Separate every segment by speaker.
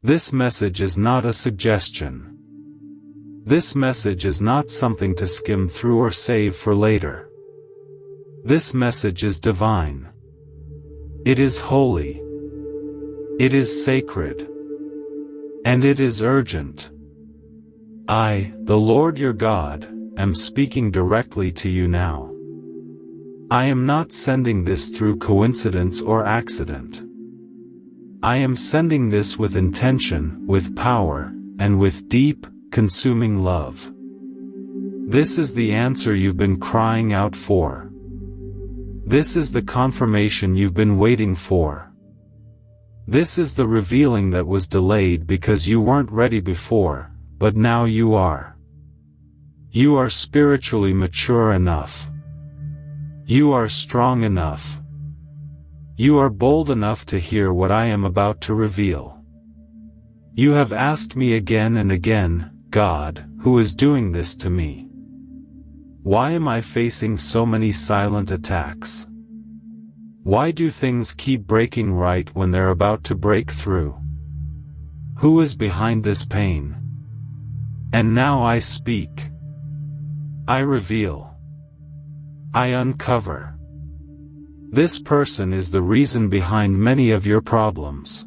Speaker 1: This message is not a suggestion. This message is not something to skim through or save for later. This message is divine. It is holy. It is sacred. And it is urgent. I, the Lord your God, am speaking directly to you now. I am not sending this through coincidence or accident. I am sending this with intention, with power, and with deep, consuming love. This is the answer you've been crying out for. This is the confirmation you've been waiting for. This is the revealing that was delayed because you weren't ready before, but now you are. You are spiritually mature enough. You are strong enough. You are bold enough to hear what I am about to reveal. You have asked me again and again, God, who is doing this to me? Why am I facing so many silent attacks? Why do things keep breaking right when they're about to break through? Who is behind this pain? And now I speak. I reveal. I uncover. This person is the reason behind many of your problems.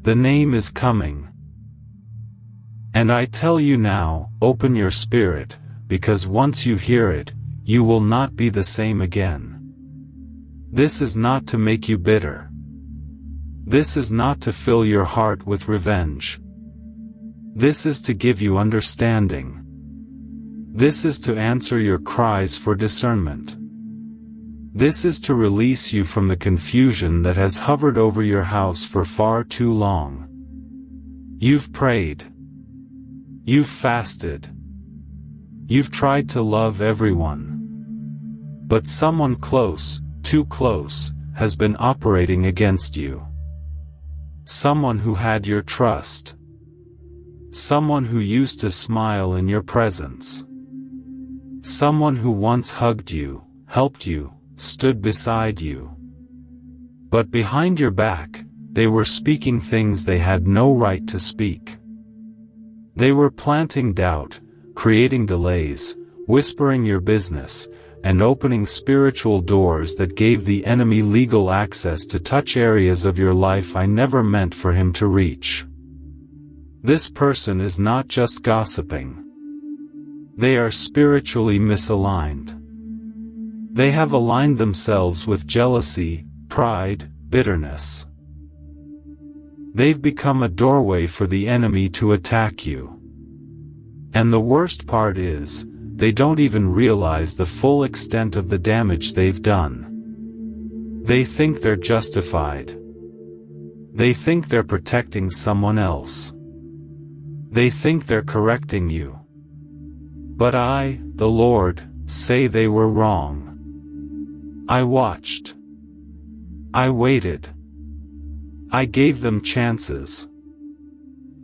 Speaker 1: The name is coming. And I tell you now, open your spirit, because once you hear it, you will not be the same again. This is not to make you bitter. This is not to fill your heart with revenge. This is to give you understanding. This is to answer your cries for discernment. This is to release you from the confusion that has hovered over your house for far too long. You've prayed. You've fasted. You've tried to love everyone. But someone close, too close, has been operating against you. Someone who had your trust. Someone who used to smile in your presence. Someone who once hugged you, helped you, stood beside you. But behind your back, they were speaking things they had no right to speak. They were planting doubt, creating delays, whispering your business, and opening spiritual doors that gave the enemy legal access to touch areas of your life I never meant for him to reach. This person is not just gossiping. They are spiritually misaligned. They have aligned themselves with jealousy, pride, bitterness. They've become a doorway for the enemy to attack you. And the worst part is, they don't even realize the full extent of the damage they've done. They think they're justified. They think they're protecting someone else. They think they're correcting you. But I, the Lord, say they were wrong. I watched. I waited. I gave them chances.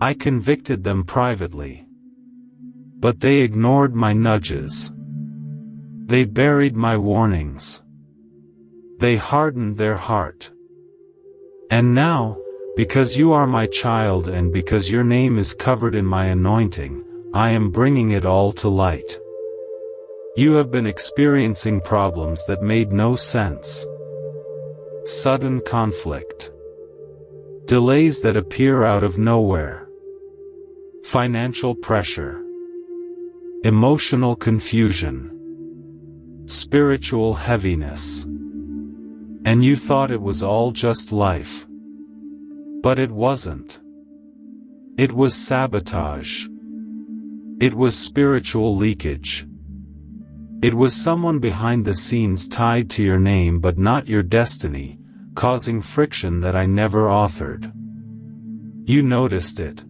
Speaker 1: I convicted them privately. But they ignored my nudges. They buried my warnings. They hardened their heart. And now, because you are my child and because your name is covered in my anointing, I am bringing it all to light. You have been experiencing problems that made no sense. Sudden conflict. Delays that appear out of nowhere. Financial pressure. Emotional confusion. Spiritual heaviness. And you thought it was all just life. But it wasn't. It was sabotage. It was spiritual leakage. It was someone behind the scenes tied to your name but not your destiny, causing friction that I never authored. You noticed it.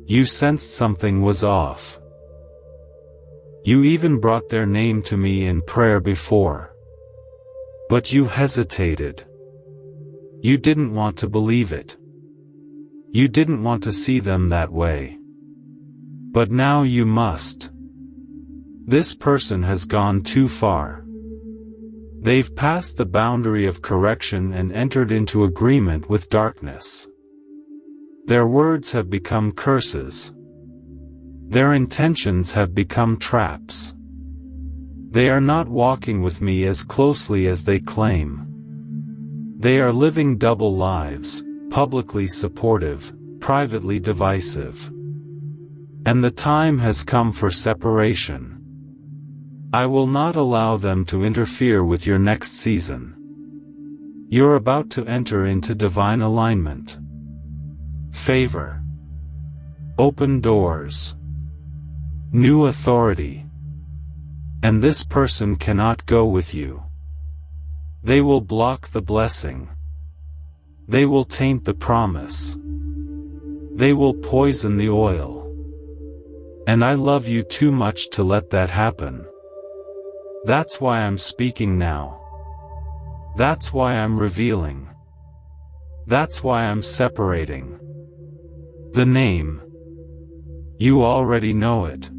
Speaker 1: You sensed something was off. You even brought their name to me in prayer before. But you hesitated. You didn't want to believe it. You didn't want to see them that way. But now you must. This person has gone too far. They've passed the boundary of correction and entered into agreement with darkness. Their words have become curses. Their intentions have become traps. They are not walking with me as closely as they claim. They are living double lives, publicly supportive, privately divisive. And the time has come for separation. I will not allow them to interfere with your next season. You're about to enter into divine alignment. Favor. Open doors. New authority. And this person cannot go with you. They will block the blessing. They will taint the promise. They will poison the oil. And I love you too much to let that happen. That's why I'm speaking now. That's why I'm revealing. That's why I'm separating. The name. You already know it.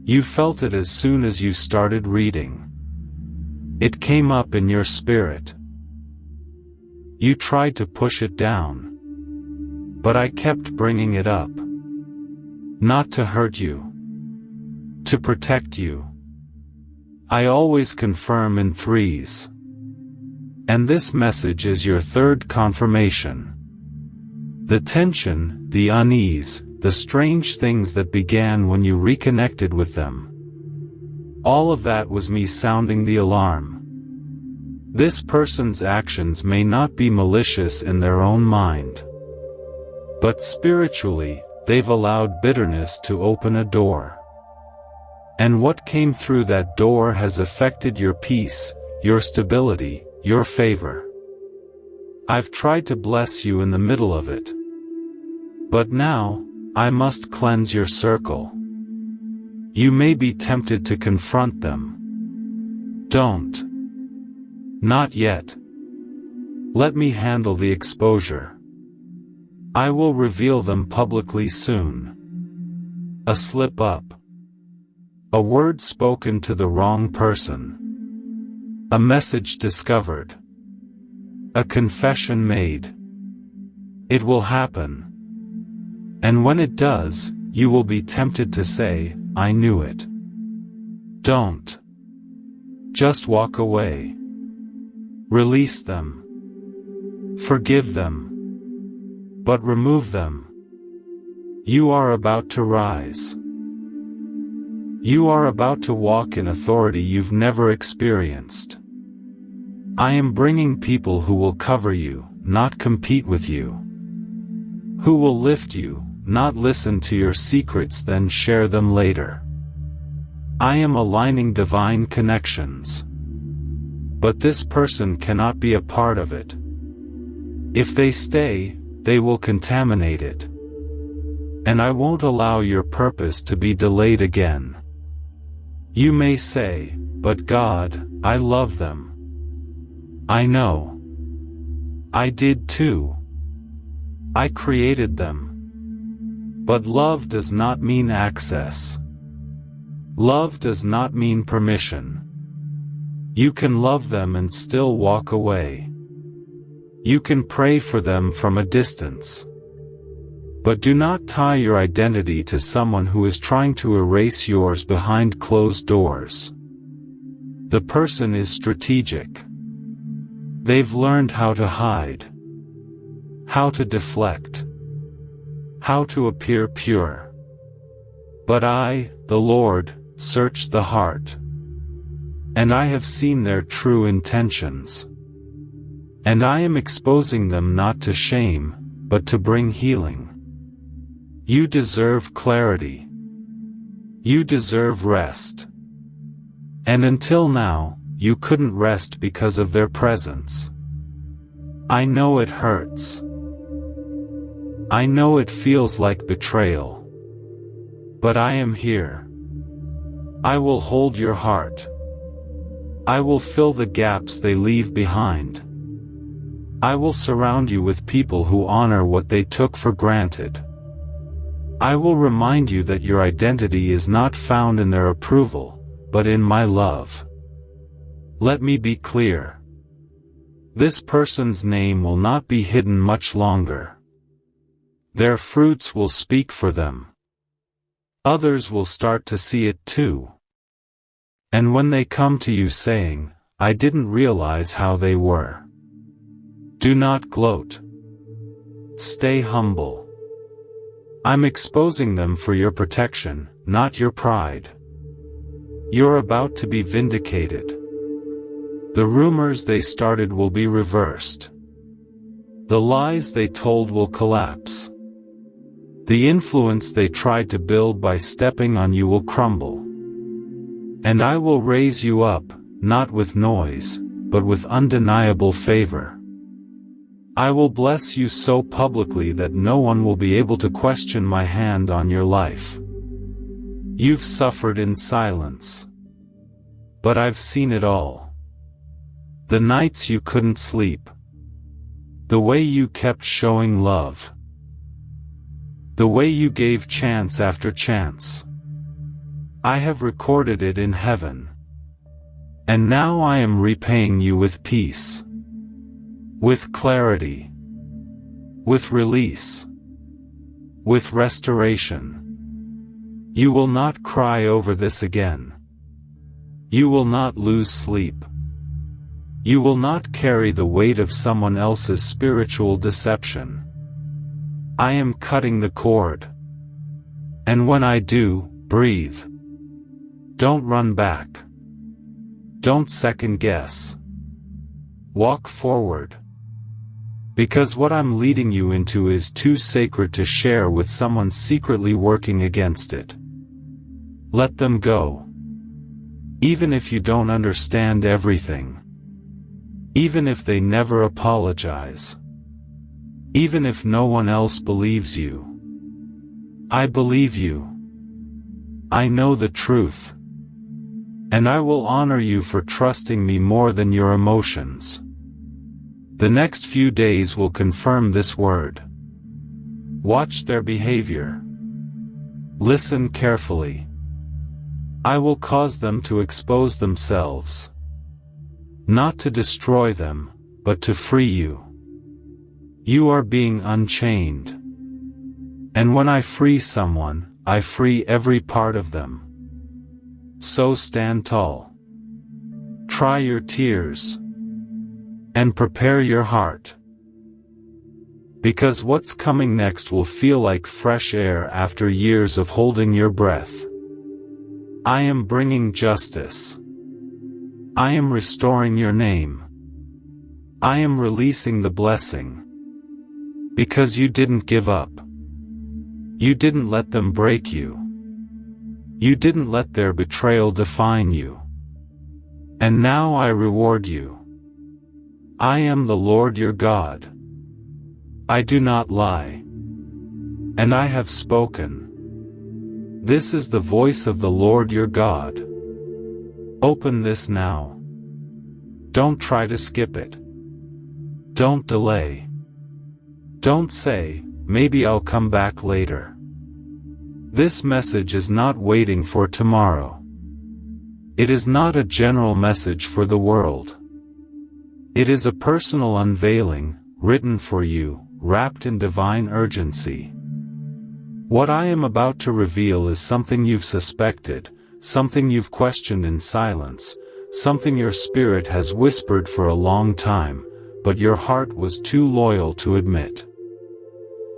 Speaker 1: You felt it as soon as you started reading. It came up in your spirit. You tried to push it down. But I kept bringing it up. Not to hurt you. To protect you. I always confirm in threes. And this message is your third confirmation. The tension, the unease, the strange things that began when you reconnected with them. All of that was me sounding the alarm. This person's actions may not be malicious in their own mind. But spiritually, they've allowed bitterness to open a door. And what came through that door has affected your peace, your stability, your favor. I've tried to bless you in the middle of it. But now, I must cleanse your circle. You may be tempted to confront them. Don't. Not yet. Let me handle the exposure. I will reveal them publicly soon. A slip-up. A word spoken to the wrong person. A message discovered. A confession made. It will happen. And when it does, you will be tempted to say, I knew it. Don't. Just walk away. Release them. Forgive them. But remove them. You are about to rise. You are about to walk in authority you've never experienced. I am bringing people who will cover you, not compete with you. Who will lift you, not listen to your secrets then share them later. I am aligning divine connections. But this person cannot be a part of it. If they stay, they will contaminate it. And I won't allow your purpose to be delayed again. You may say, but God, I love them. I know. I did too. I created them. But love does not mean access. Love does not mean permission. You can love them and still walk away. You can pray for them from a distance. But do not tie your identity to someone who is trying to erase yours behind closed doors. The person is strategic. They've learned how to hide. How to deflect. How to appear pure. But I, the Lord, search the heart. And I have seen their true intentions. And I am exposing them not to shame, but to bring healing. You deserve clarity. You deserve rest. And until now, you couldn't rest because of their presence. I know it hurts. I know it feels like betrayal. But I am here. I will hold your heart. I will fill the gaps they leave behind. I will surround you with people who honor what they took for granted. I will remind you that your identity is not found in their approval, but in my love. Let me be clear. This person's name will not be hidden much longer. Their fruits will speak for them. Others will start to see it too. And when they come to you saying, "I didn't realize how they were," do not gloat. Stay humble. I'm exposing them for your protection, not your pride. You're about to be vindicated. The rumors they started will be reversed. The lies they told will collapse. The influence they tried to build by stepping on you will crumble. And I will raise you up, not with noise, but with undeniable favor. I will bless you so publicly that no one will be able to question my hand on your life. You've suffered in silence. But I've seen it all. The nights you couldn't sleep. The way you kept showing love. The way you gave chance after chance. I have recorded it in heaven. And now I am repaying you with peace. With clarity. With release. With restoration. You will not cry over this again. You will not lose sleep. You will not carry the weight of someone else's spiritual deception. I am cutting the cord. And when I do, breathe. Don't run back. Don't second guess. Walk forward. Because what I'm leading you into is too sacred to share with someone secretly working against it. Let them go. Even if you don't understand everything. Even if they never apologize. Even if no one else believes you. I believe you. I know the truth. And I will honor you for trusting me more than your emotions. The next few days will confirm this word. Watch their behavior. Listen carefully. I will cause them to expose themselves. Not to destroy them, but to free you. You are being unchained. And when I free someone, I free every part of them. So stand tall. Try your tears. And prepare your heart. Because what's coming next will feel like fresh air after years of holding your breath. I am bringing justice. I am restoring your name. I am releasing the blessing. Because you didn't give up. You didn't let them break you. You didn't let their betrayal define you. And now I reward you. I am the Lord your God. I do not lie. And I have spoken. This is the voice of the Lord your God. Open this now. Don't try to skip it. Don't delay. Don't say, "Maybe I'll come back later." This message is not waiting for tomorrow. It is not a general message for the world. It is a personal unveiling, written for you, wrapped in divine urgency. What I am about to reveal is something you've suspected, something you've questioned in silence, something your spirit has whispered for a long time, but your heart was too loyal to admit.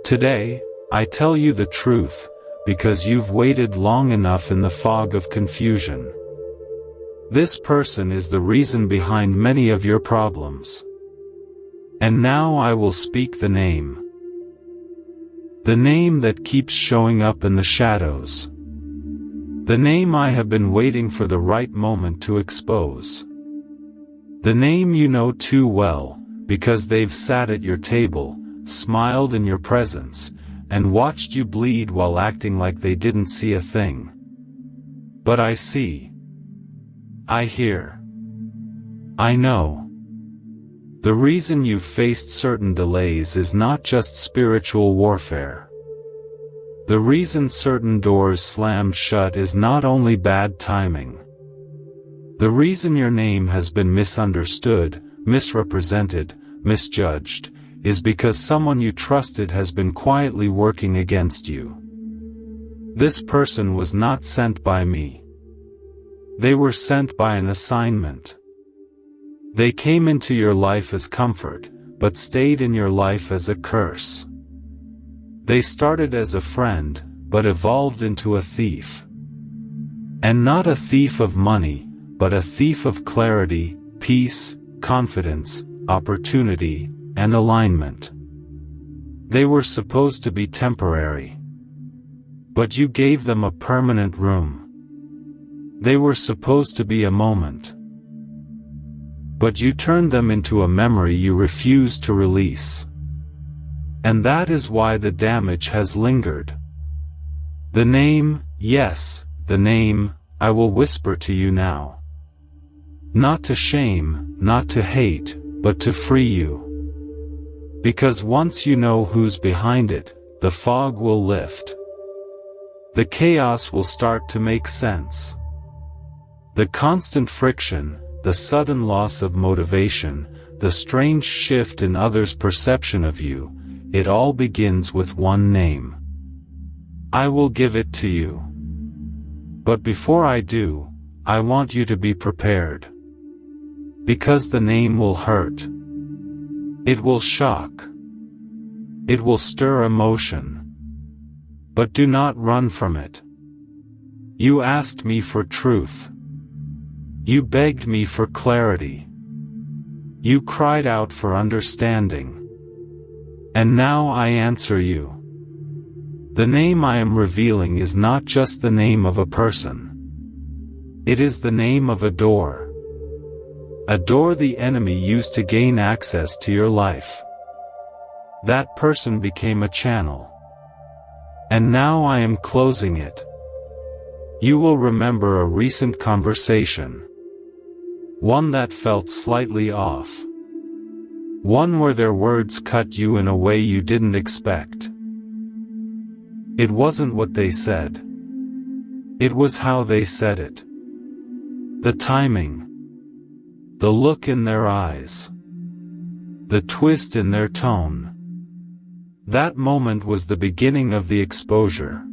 Speaker 1: Today, I tell you the truth, because you've waited long enough in the fog of confusion. This person is the reason behind many of your problems. And now I will speak the name. The name that keeps showing up in the shadows. The name I have been waiting for the right moment to expose. The name you know too well, because they've sat at your table, smiled in your presence, and watched you bleed while acting like they didn't see a thing. But I see. I hear. I know. The reason you've faced certain delays is not just spiritual warfare. The reason certain doors slammed shut is not only bad timing. The reason your name has been misunderstood, misrepresented, misjudged, is because someone you trusted has been quietly working against you. This person was not sent by me. They were sent by an assignment. They came into your life as comfort, but stayed in your life as a curse. They started as a friend, but evolved into a thief. And not a thief of money, but a thief of clarity, peace, confidence, opportunity, and alignment. They were supposed to be temporary. But you gave them a permanent room. They were supposed to be a moment. But you turned them into a memory you refused to release. And that is why the damage has lingered. The name, yes, the name, I will whisper to you now. Not to shame, not to hate, but to free you. Because once you know who's behind it, the fog will lift. The chaos will start to make sense. The constant friction, the sudden loss of motivation, the strange shift in others' perception of you, it all begins with one name. I will give it to you. But before I do, I want you to be prepared. Because the name will hurt. It will shock. It will stir emotion. But do not run from it. You asked me for truth. You begged me for clarity. You cried out for understanding. And now I answer you. The name I am revealing is not just the name of a person. It is the name of a door. A door the enemy used to gain access to your life. That person became a channel. And now I am closing it. You will remember a recent conversation. One that felt slightly off. One where their words cut you in a way you didn't expect. It wasn't what they said. It was how they said it. The timing. The look in their eyes. The twist in their tone. That moment was the beginning of the exposure.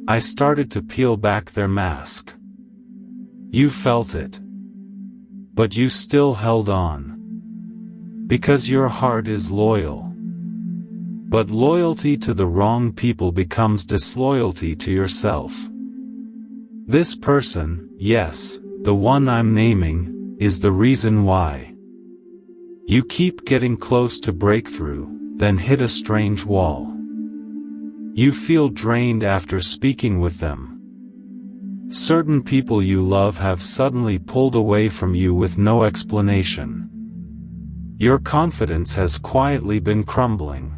Speaker 1: I started to peel back their mask. You felt it. But you still held on. Because your heart is loyal. But loyalty to the wrong people becomes disloyalty to yourself. This person, yes, the one I'm naming, is the reason why. You keep getting close to breakthrough, then hit a strange wall. You feel drained after speaking with them. Certain people you love have suddenly pulled away from you with no explanation. Your confidence has quietly been crumbling.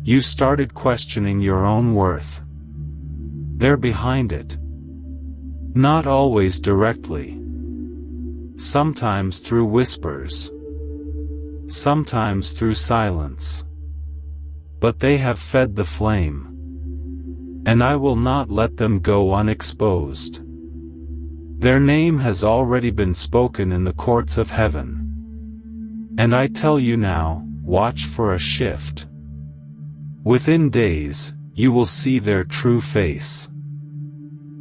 Speaker 1: You started questioning your own worth. They're behind it. Not always directly. Sometimes through whispers. Sometimes through silence. But they have fed the flame. And I will not let them go unexposed. Their name has already been spoken in the courts of heaven. And I tell you now, watch for a shift. Within days, you will see their true face.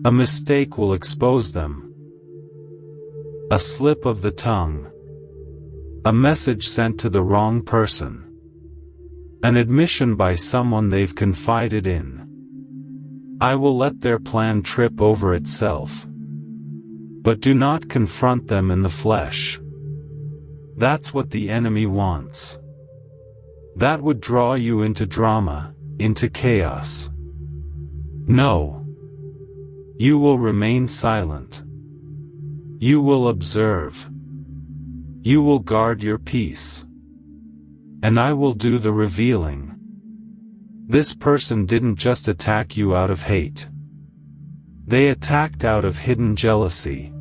Speaker 1: A mistake will expose them. A slip of the tongue. A message sent to the wrong person. An admission by someone they've confided in. I will let their plan trip over itself. But do not confront them in the flesh. That's what the enemy wants. That would draw you into drama, into chaos. No. You will remain silent. You will observe. You will guard your peace. And I will do the revealing. This person didn't just attack you out of hate. They attacked out of hidden jealousy.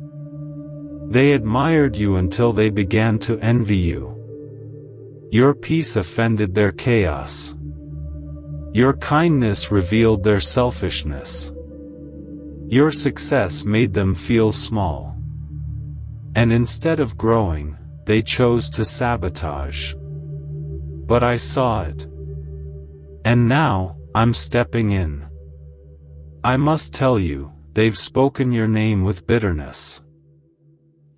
Speaker 1: They admired you until they began to envy you. Your peace offended their chaos. Your kindness revealed their selfishness. Your success made them feel small. And instead of growing, they chose to sabotage. but I saw it. And now, I'm stepping in. I must tell you, they've spoken your name with bitterness.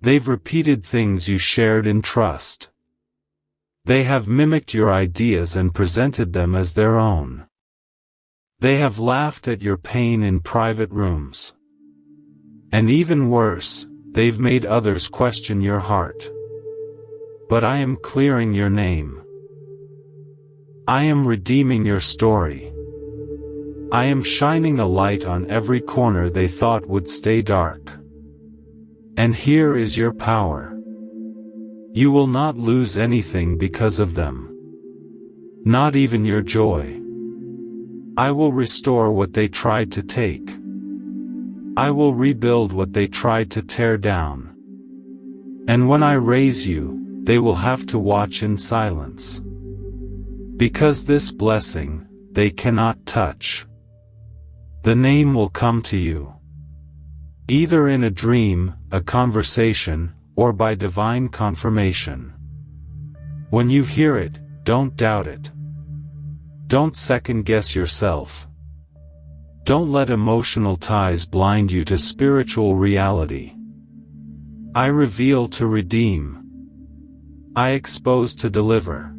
Speaker 1: They've repeated things you shared in trust. They have mimicked your ideas and presented them as their own. They have laughed at your pain in private rooms. And even worse, they've made others question your heart. But I am clearing your name. I am redeeming your story. I am shining a light on every corner they thought would stay dark. And here is your power. You will not lose anything because of them. Not even your joy. I will restore what they tried to take. I will rebuild what they tried to tear down. And when I raise you, they will have to watch in silence. Because this blessing, they cannot touch. The name will come to you. Either in a dream, a conversation, or by divine confirmation. When you hear it, don't doubt it. Don't second-guess yourself. Don't let emotional ties blind you to spiritual reality. I reveal to redeem. I expose to deliver.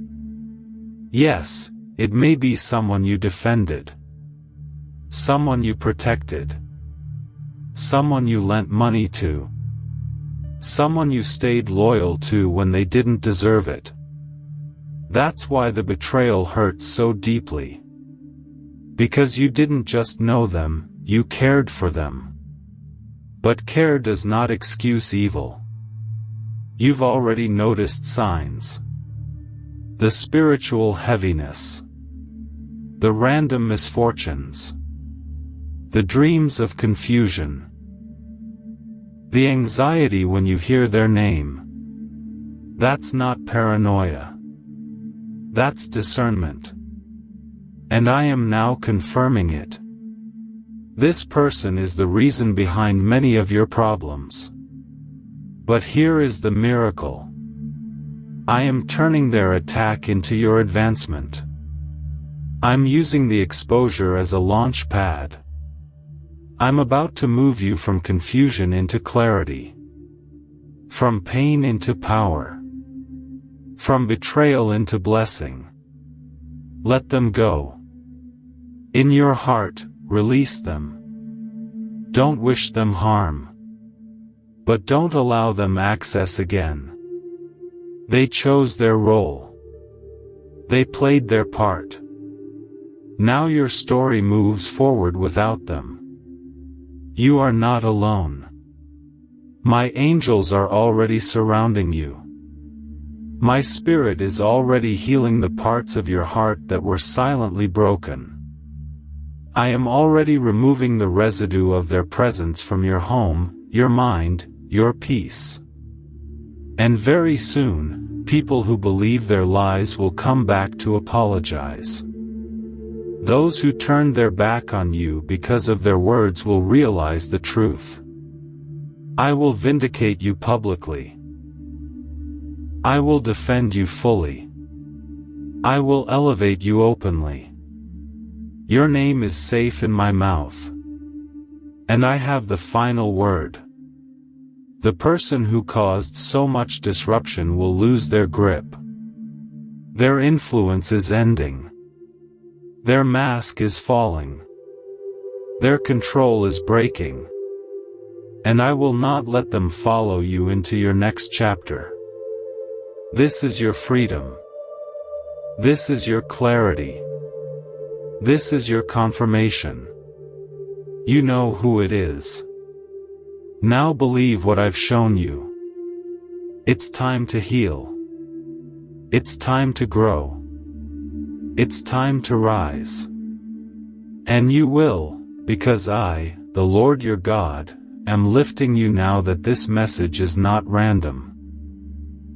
Speaker 1: Yes, it may be someone you defended. Someone you protected. Someone you lent money to. Someone you stayed loyal to when they didn't deserve it. That's why the betrayal hurts so deeply. Because you didn't just know them, you cared for them. But care does not excuse evil. You've already noticed signs. The spiritual heaviness. The random misfortunes. The dreams of confusion. The anxiety when you hear their name. That's not paranoia. That's discernment. And I am now confirming it. This person is the reason behind many of your problems. But here is the miracle. I am turning their attack into your advancement. I'm using the exposure as a launch pad. I'm about to move you from confusion into clarity. From pain into power. From betrayal into blessing. Let them go. In your heart, release them. Don't wish them harm. But don't allow them access again. They chose their role. They played their part. Now your story moves forward without them. You are not alone. My angels are already surrounding you. My spirit is already healing the parts of your heart that were silently broken. I am already removing the residue of their presence from your home, your mind, your peace. And very soon, people who believe their lies will come back to apologize. Those who turned their back on you because of their words will realize the truth. I will vindicate you publicly. I will defend you fully. I will elevate you openly. Your name is safe in my mouth. And I have the final word. The person who caused so much disruption will lose their grip. Their influence is ending. Their mask is falling. Their control is breaking. And I will not let them follow you into your next chapter. This is your freedom. This is your clarity. This is your confirmation. You know who it is. Now believe what I've shown you. It's time to heal. It's time to grow. It's time to rise. And you will, because I, the Lord your God, am lifting you now that this message is not random.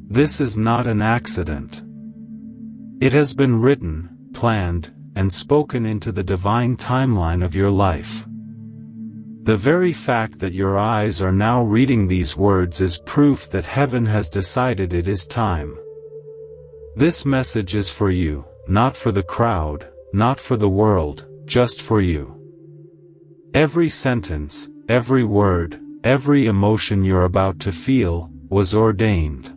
Speaker 1: This is not an accident. It has been written, planned, and spoken into the divine timeline of your life. The very fact that your eyes are now reading these words is proof that heaven has decided it is time. This message is for you, not for the crowd, not for the world, just for you. Every sentence, every word, every emotion you're about to feel, was ordained.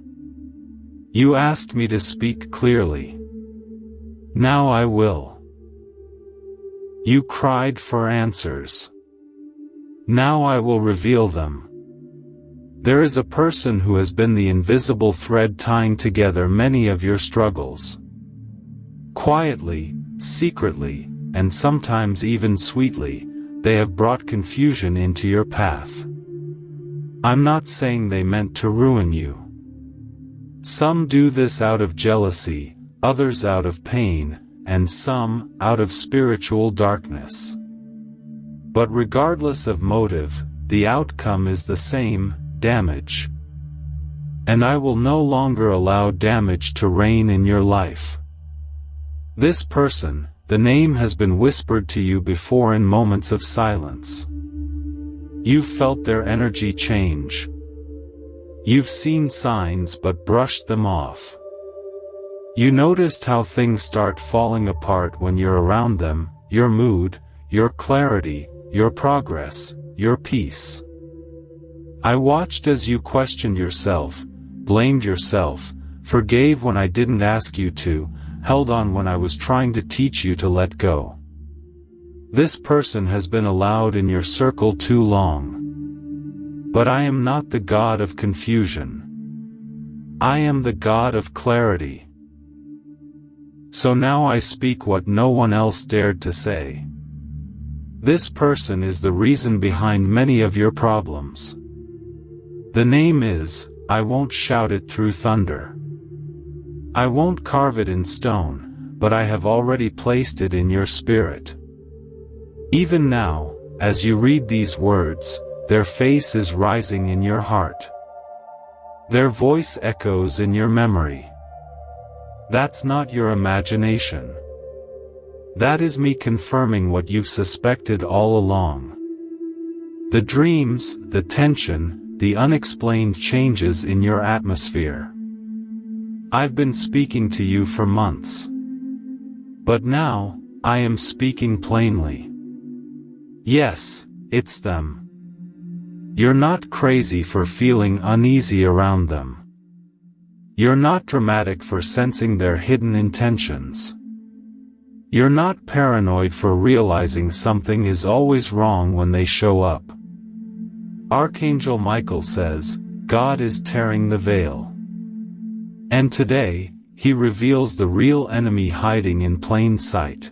Speaker 1: You asked me to speak clearly. Now I will. You cried for answers. Now I will reveal them. There is a person who has been the invisible thread tying together many of your struggles. Quietly, secretly, and sometimes even sweetly, they have brought confusion into your path. I'm not saying they meant to ruin you. Some do this out of jealousy, others out of pain, and some out of spiritual darkness. But regardless of motive, the outcome is the same: damage. And I will no longer allow damage to reign in your life. This person, the name has been whispered to you before in moments of silence. You've felt their energy change. You've seen signs but brushed them off. You noticed how things start falling apart when you're around them: your mood, your clarity, your progress, your peace. I watched as you questioned yourself, blamed yourself, forgave when I didn't ask you to, held on when I was trying to teach you to let go. This person has been allowed in your circle too long. But I am not the God of confusion. I am the God of clarity. So now I speak what no one else dared to say. This person is the reason behind many of your problems. The name is, I won't shout it through thunder. I won't carve it in stone, but I have already placed it in your spirit. Even now, as you read these words, their face is rising in your heart. Their voice echoes in your memory. That's not your imagination. That is me confirming what you've suspected all along. The dreams, the tension, the unexplained changes in your atmosphere. I've been speaking to you for months. But now, I am speaking plainly. Yes, it's them. You're not crazy for feeling uneasy around them. You're not dramatic for sensing their hidden intentions. You're not paranoid for realizing something is always wrong when they show up. Archangel Michael says, God is tearing the veil. And today, he reveals the real enemy hiding in plain sight.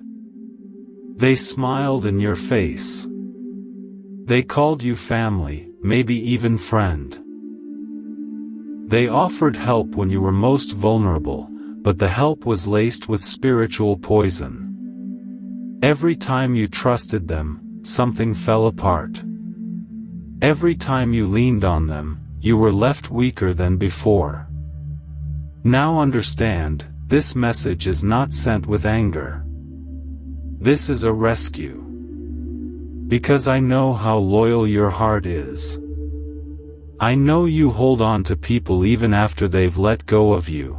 Speaker 1: They smiled in your face. They called you family, maybe even friend. They offered help when you were most vulnerable, but the help was laced with spiritual poison. Every time you trusted them, something fell apart. Every time you leaned on them, you were left weaker than before. Now understand, this message is not sent with anger. This is a rescue. Because I know how loyal your heart is. I know you hold on to people even after they've let go of you.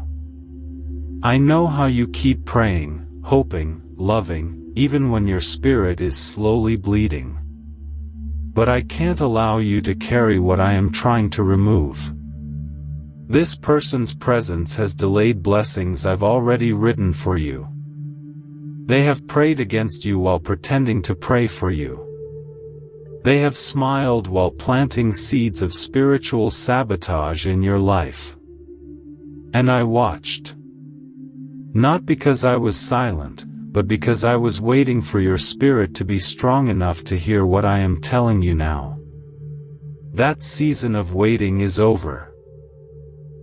Speaker 1: I know how you keep praying, hoping, loving, even when your spirit is slowly bleeding. But I can't allow you to carry what I am trying to remove. This person's presence has delayed blessings I've already written for you. They have prayed against you while pretending to pray for you. They have smiled while planting seeds of spiritual sabotage in your life. And I watched. Not because I was silent, but because I was waiting for your spirit to be strong enough to hear what I am telling you now. That season of waiting is over.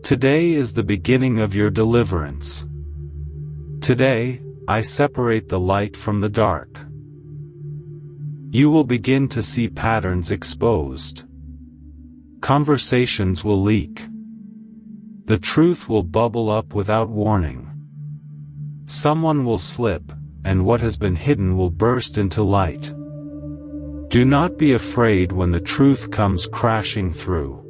Speaker 1: Today is the beginning of your deliverance. Today, I separate the light from the dark. You will begin to see patterns exposed. Conversations will leak. The truth will bubble up without warning. Someone will slip, and what has been hidden will burst into light. Do not be afraid when the truth comes crashing through.